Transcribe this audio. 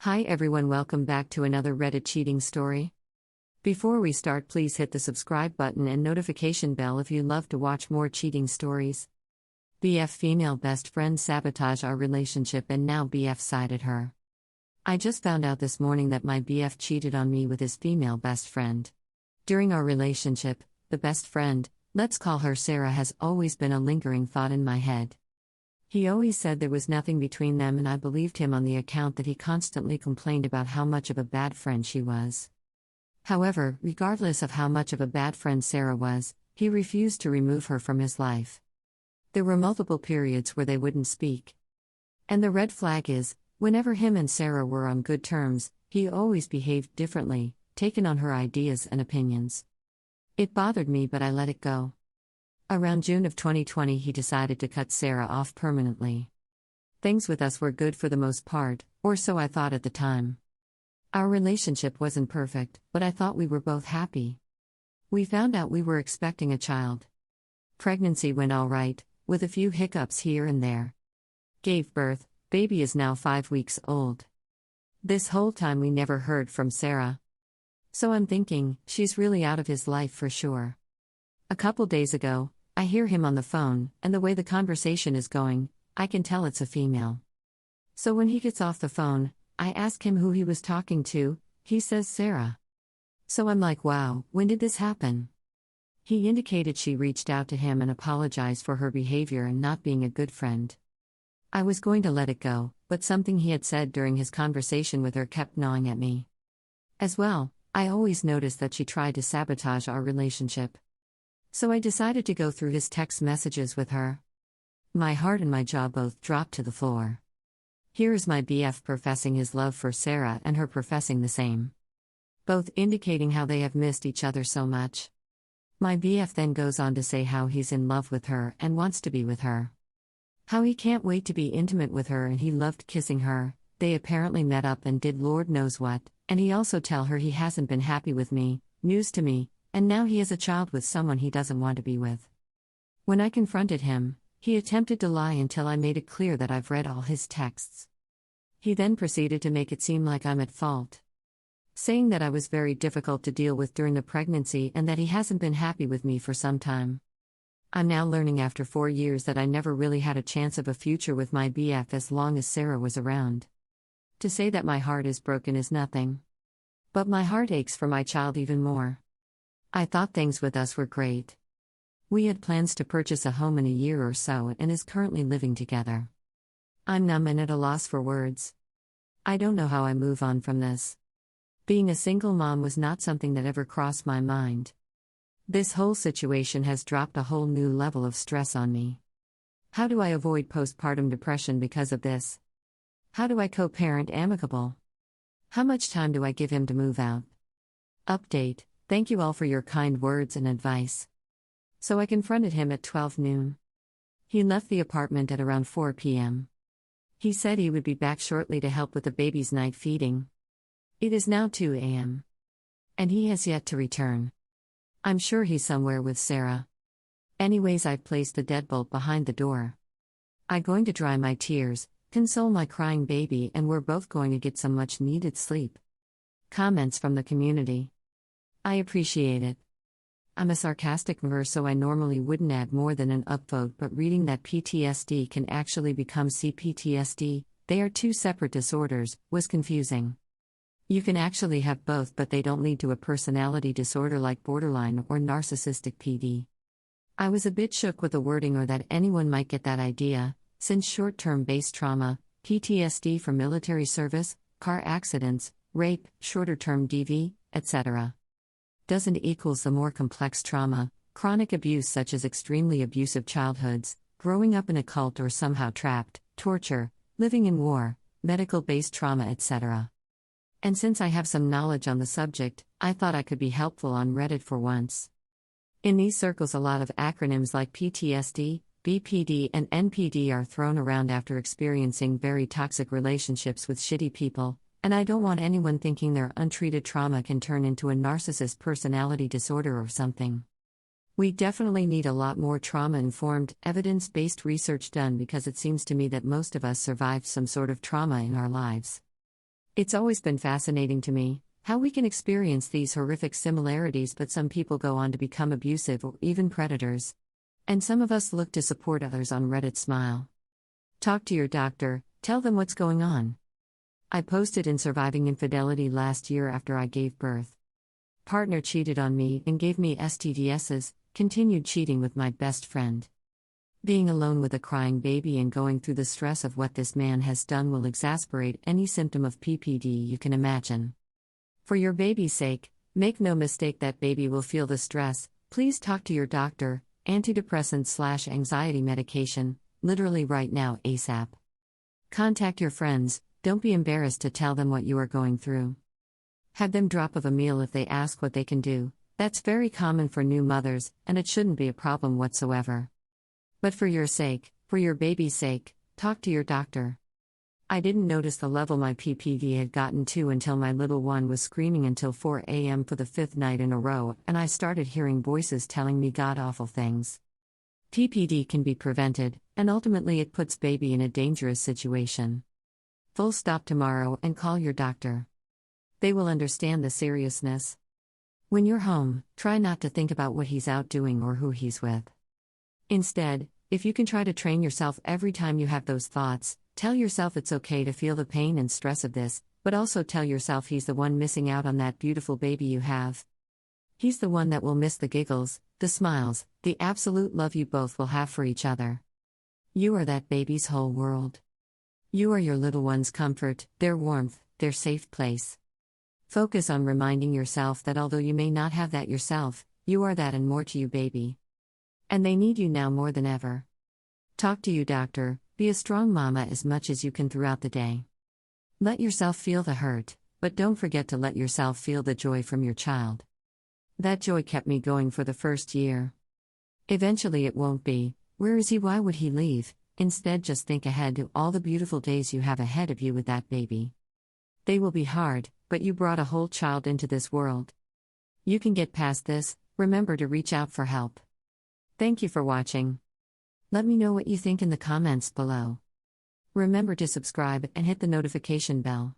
Hi everyone, welcome back to another Reddit cheating story. Before we start, please hit the subscribe button and notification bell if you love to watch more cheating stories. BF female best friend sabotage our relationship and now BF sided her. I just found out this morning that my BF cheated on me with his female best friend. During our relationship, the best friend, let's call her Sarah, has always been a lingering thought in my head. He always said there was nothing between them, and I believed him on the account that he constantly complained about how much of a bad friend she was. However, regardless of how much of a bad friend Sarah was, he refused to remove her from his life. There were multiple periods where they wouldn't speak. And the red flag is, whenever him and Sarah were on good terms, he always behaved differently, taken on her ideas and opinions. It bothered me, but I let it go. Around June of 2020, he decided to cut Sarah off permanently. Things with us were good for the most part, or so I thought at the time. Our relationship wasn't perfect, but I thought we were both happy. We found out we were expecting a child. Pregnancy went all right, with a few hiccups here and there. Gave birth, baby is now 5 weeks old. This whole time we never heard from Sarah. So I'm thinking, she's really out of his life for sure. A couple days ago, I hear him on the phone, and the way the conversation is going, I can tell it's a female. So when he gets off the phone, I ask him who he was talking to. He says Sarah. So I'm like, wow, when did this happen? He indicated she reached out to him and apologized for her behavior and not being a good friend. I was going to let it go, but something he had said during his conversation with her kept gnawing at me. As well, I always noticed that she tried to sabotage our relationship. So I decided to go through his text messages with her. My heart and my jaw both dropped to the floor. Here is my BF professing his love for Sarah and her professing the same. Both indicating how they have missed each other so much. My BF then goes on to say how he's in love with her and wants to be with her. How he can't wait to be intimate with her and he loved kissing her. They apparently met up and did Lord knows what, and he also tell her he hasn't been happy with me, news to me. And now he has a child with someone he doesn't want to be with. When I confronted him, he attempted to lie until I made it clear that I've read all his texts. He then proceeded to make it seem like I'm at fault, saying that I was very difficult to deal with during the pregnancy and that he hasn't been happy with me for some time. I'm now learning after 4 years that I never really had a chance of a future with my BF as long as Sarah was around. To say that my heart is broken is nothing. But my heart aches for my child even more. I thought things with us were great. We had plans to purchase a home in a year or so and is currently living together. I'm numb and at a loss for words. I don't know how I move on from this. Being a single mom was not something that ever crossed my mind. This whole situation has dropped a whole new level of stress on me. How do I avoid postpartum depression because of this? How do I co-parent amicable? How much time do I give him to move out? Update. Thank you all for your kind words and advice. So I confronted him at 12 noon. He left the apartment at around 4 p.m. He said he would be back shortly to help with the baby's night feeding. It is now 2 a.m. And he has yet to return. I'm sure he's somewhere with Sarah. Anyways, I've placed the deadbolt behind the door. I'm going to dry my tears, console my crying baby, and we're both going to get some much needed sleep. Comments from the community. I appreciate it. I'm a sarcastic verse, so I normally wouldn't add more than an upvote, but reading that PTSD can actually become CPTSD, they are two separate disorders, was confusing. You can actually have both, but they don't lead to a personality disorder like borderline or narcissistic PD. I was a bit shook with the wording, or that anyone might get that idea, since short-term based trauma, PTSD from military service, car accidents, rape, shorter-term DV, etc. doesn't equals the more complex trauma, chronic abuse such as extremely abusive childhoods, growing up in a cult or somehow trapped, torture, living in war, medical-based trauma, etc. And since I have some knowledge on the subject, I thought I could be helpful on Reddit for once. In these circles, a lot of acronyms like PTSD, BPD, and NPD are thrown around after experiencing very toxic relationships with shitty people. And I don't want anyone thinking their untreated trauma can turn into a narcissist personality disorder or something. We definitely need a lot more trauma-informed, evidence-based research done, because it seems to me that most of us survived some sort of trauma in our lives. It's always been fascinating to me how we can experience these horrific similarities, but some people go on to become abusive or even predators. And some of us look to support others on Reddit. Smile. Talk to your doctor, tell them what's going on. I posted in Surviving Infidelity last year after I gave birth. Partner cheated on me and gave me STDs, continued cheating with my best friend. Being alone with a crying baby and going through the stress of what this man has done will exasperate any symptom of PPD you can imagine. For your baby's sake, make no mistake that baby will feel the stress. Please talk to your doctor, antidepressant/anxiety medication, literally right now ASAP. Contact your friends, don't be embarrassed to tell them what you are going through. Have them drop of a meal if they ask what they can do. That's very common for new mothers, and it shouldn't be a problem whatsoever. But for your sake, for your baby's sake, talk to your doctor. I didn't notice the level my PPD had gotten to until my little one was screaming until 4 a.m. for the 5th night in a row, and I started hearing voices telling me god-awful things. PPD can be prevented, and ultimately it puts baby in a dangerous situation. Full stop tomorrow and call your doctor. They will understand the seriousness. When you're home, try not to think about what he's out doing or who he's with. Instead, if you can try to train yourself every time you have those thoughts, tell yourself it's okay to feel the pain and stress of this, but also tell yourself he's the one missing out on that beautiful baby you have. He's the one that will miss the giggles, the smiles, the absolute love you both will have for each other. You are that baby's whole world. You are your little one's comfort, their warmth, their safe place. Focus on reminding yourself that although you may not have that yourself, you are that and more to you, baby. And they need you now more than ever. Talk to you, doctor. Be a strong mama as much as you can throughout the day. Let yourself feel the hurt, but don't forget to let yourself feel the joy from your child. That joy kept me going for the first year. Eventually it won't be. Where is he? Why would he leave? Instead, just think ahead to all the beautiful days you have ahead of you with that baby. They will be hard, but you brought a whole child into this world. You can get past this. Remember to reach out for help. Thank you for watching. Let me know what you think in the comments below. Remember to subscribe and hit the notification bell.